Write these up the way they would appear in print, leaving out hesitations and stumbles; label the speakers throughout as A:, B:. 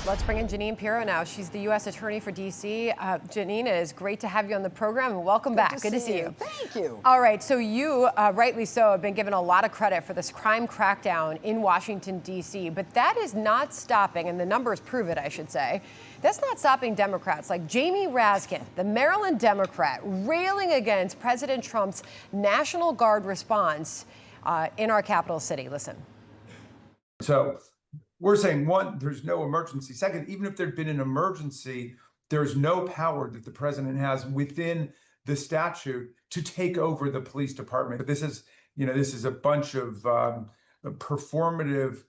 A: Let's bring in Jeanine Pirro now. She's the U.S. Attorney for D.C. Jeanine, it is great to have you on the program, and welcome back. Good to see you.
B: Thank you.
A: All right, so you, rightly so, have been given a lot of credit for this crime crackdown in Washington, D.C., but that is not stopping, and the numbers prove it, I should say, that's not stopping Democrats like Jamie Raskin, the Maryland Democrat, railing against President Trump's National Guard response in our capital city. Listen.
C: So we're saying, one, there's no emergency. Second, even if there'd been an emergency, there's no power that the president has within the statute to take over the police department. But this is a bunch of performative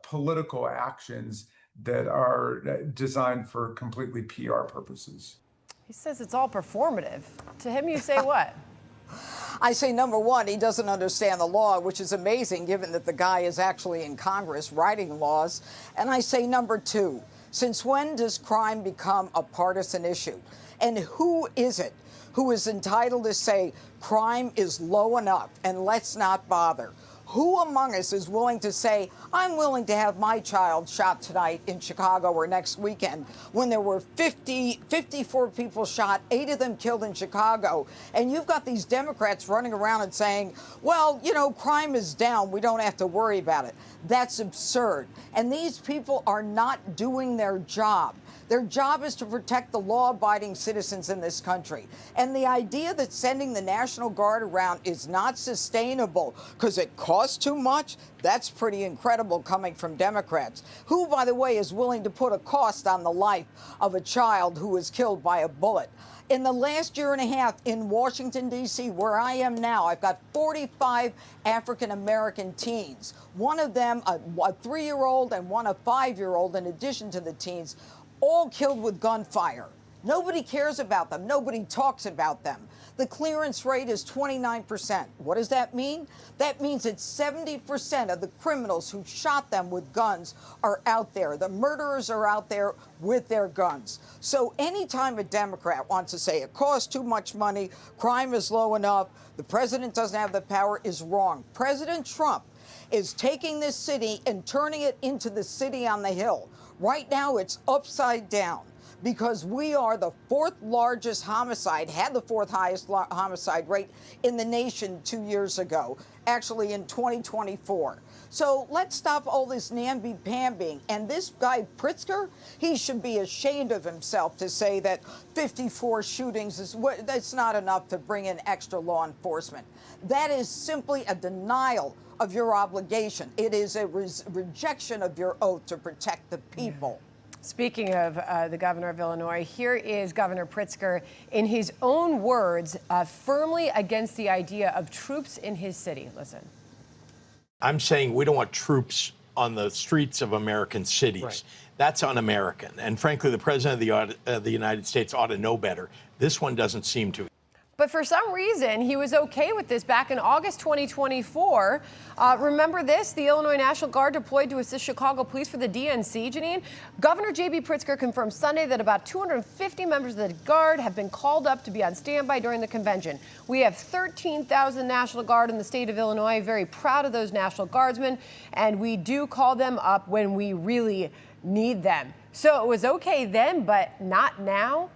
C: political actions that are designed for completely PR purposes.
A: He says it's all performative. To him, you say what?
B: I say, number one, he doesn't understand the law, which is amazing given that the guy is actually in Congress writing laws. And I say, number two, since when does crime become a partisan issue? And who is it who is entitled to say crime is low enough and let's not bother? Who among us is willing to say, I'm willing to have my child shot tonight in Chicago or next weekend, when there were 54 people shot, 8 of them killed in Chicago, and you've got these Democrats running around and saying, well, you know, crime is down, we don't have to worry about it. That's absurd. And these people are not doing their job. Their job is to protect the law-abiding citizens in this country. And the idea that sending the National Guard around is not sustainable because it costs too much, that's pretty incredible coming from Democrats, who, by the way, is willing to put a cost on the life of a child who was killed by a bullet. In the last year and a half in Washington, D.C., where I am now, I've got 45 African-American teens, one of them a 3-year-old and one a 5-year-old, in addition to the teens, all killed with gunfire. Nobody cares about them. Nobody talks about them. The clearance rate is 29%. What does that mean? That means that 70% of the criminals who shot them with guns are out there. The murderers are out there with their guns. So anytime a Democrat wants to say it costs too much money, crime is low enough, the president doesn't have the power, is wrong. President Trump is taking this city and turning it into the city on the hill. Right now, it's upside down because we are the 4th largest homicide, had the 4th highest homicide rate in the nation 2 years ago, actually in 2024. So let's stop all this namby-pambying. And this guy, Pritzker, he should be ashamed of himself to say that 54 shootings that's not enough to bring in extra law enforcement. That is simply a denial of your obligation. It is a rejection of your oath to protect the people.
A: Speaking of the governor of Illinois, here is Governor Pritzker, in his own words, firmly against the idea of troops in his city. Listen.
D: I'm saying we don't want troops on the streets of American cities. Right. That's un-American. And frankly, the president of the United States ought to know better. This one doesn't seem to.
A: But for some reason, he was okay with this back in August 2024. Remember this? The Illinois National Guard deployed to assist Chicago police for the DNC, Jeanine. Governor J.B. Pritzker confirmed Sunday that about 250 members of the Guard have been called up to be on standby during the convention. We have 13,000 National Guard in the state of Illinois. Very proud of those National Guardsmen. And we do call them up when we really need them. So it was okay then, but not now?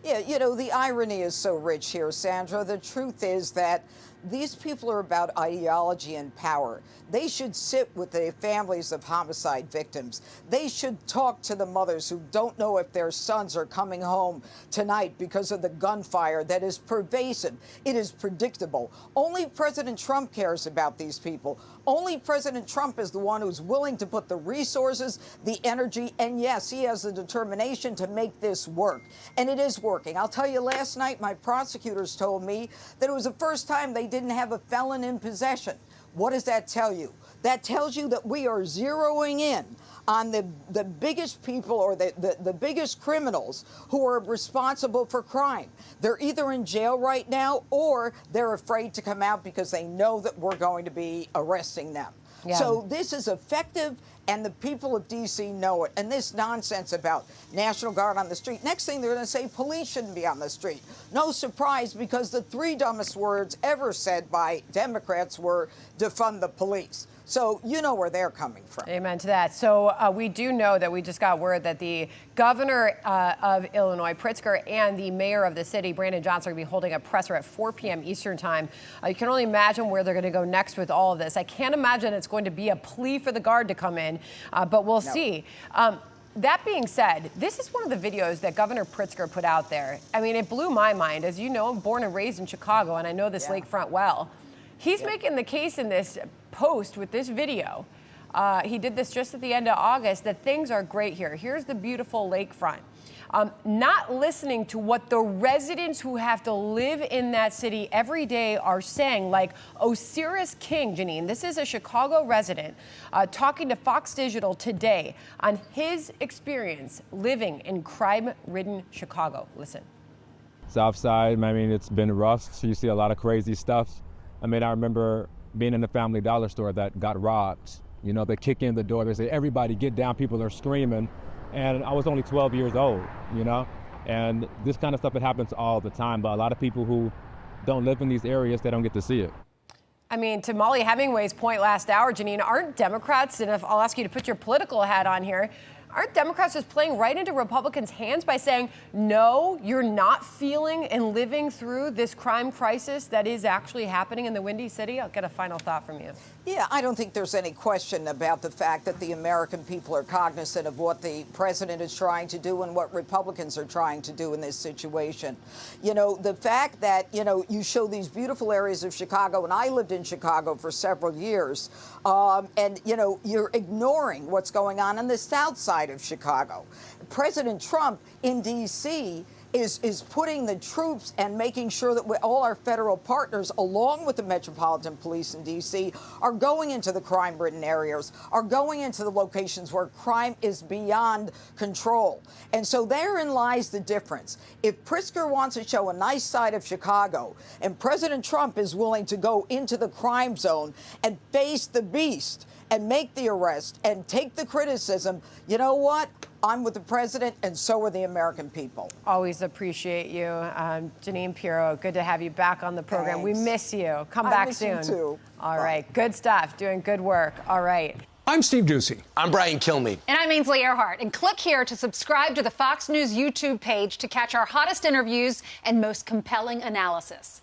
B: Yeah, you know, the irony is so rich here, Sandra. The truth is that these people are about ideology and power. They should sit with the families of homicide victims. They should talk to the mothers who don't know if their sons are coming home tonight because of the gunfire that is pervasive. It is predictable. Only President Trump cares about these people. Only President Trump is the one who's willing to put the resources, the energy, and yes, he has the determination to make this work. And it is working. I'll tell you, last night, my prosecutors told me that it was the first time they didn't have a felon in possession. What does that tell you? That tells you that we are zeroing in on the biggest people or the biggest criminals who are responsible for crime. They're either in jail right now or they're afraid to come out because they know that we're going to be arresting them. Yeah. So this is effective, and the people of D.C. know it. And this nonsense about National Guard on the street, next thing they're going to say police shouldn't be on the street. No surprise, because the 3 dumbest words ever said by Democrats were defund the police. So you know where they're coming from.
A: Amen to that. So we do know that we just got word that the governor of Illinois, Pritzker, and the mayor of the city, Brandon Johnson, are going to be holding a presser at 4 p.m. Eastern time. You can only imagine where they're going to go next with all of this. I can't imagine it's going to be a plea for the guard to come in, but we'll see. That being said, this is one of the videos that Governor Pritzker put out there. I mean, it blew my mind. As you know, I'm born and raised in Chicago, and I know this lakefront well. He's making the case in this post with this video. He did this just at the end of August, that things are great here. Here's the beautiful lakefront. Not listening to what the residents who have to live in that city every day are saying, like Osiris King, Jeanine. This is a Chicago resident talking to Fox Digital today on his experience living in crime-ridden Chicago. Listen.
E: South Side, I mean, it's been rough. So you see a lot of crazy stuff. I mean, I remember being in the Family Dollar store that got robbed. You know, they kick in the door, they say, everybody get down, people are screaming. And I was only 12 years old, you know? And this kind of stuff, it happens all the time, but a lot of people who don't live in these areas, they don't get to see it.
A: I mean, to Molly Hemingway's point last hour, Jeanine, aren't Democrats, and if I'll ask you to put your political hat on here, aren't Democrats just playing right into Republicans' hands by saying, no, you're not feeling and living through this crime crisis that is actually happening in the Windy City? I'll get a final thought from you.
B: Yeah, I don't think there's any question about the fact that the American people are cognizant of what the president is trying to do and what Republicans are trying to do in this situation. You know, the fact that, you know, you show these beautiful areas of Chicago, and I lived in Chicago for several years, and, you know, you're ignoring what's going on the south side of Chicago. President Trump in D.C. is putting the troops and making sure that all our federal partners, along with the Metropolitan Police in D.C., are going into the crime-ridden areas, are going into the locations where crime is beyond control. And so therein lies the difference. If Pritzker wants to show a nice side of Chicago, and President Trump is willing to go into the crime zone and face the beast and make the arrest and take the criticism, you know what? I'm with the president, and so are the American people.
A: Always appreciate you. Jeanine Pirro, good to have you back on the program.
B: Thanks.
A: We miss you. Come back soon.
B: I miss you too.
A: All right. Good stuff. Doing good work. All right.
F: I'm Steve Doocy.
G: I'm Brian Kilmeade.
H: And I'm Ainsley Earhart. And click here to subscribe to the Fox News YouTube page to catch our hottest interviews and most compelling analysis.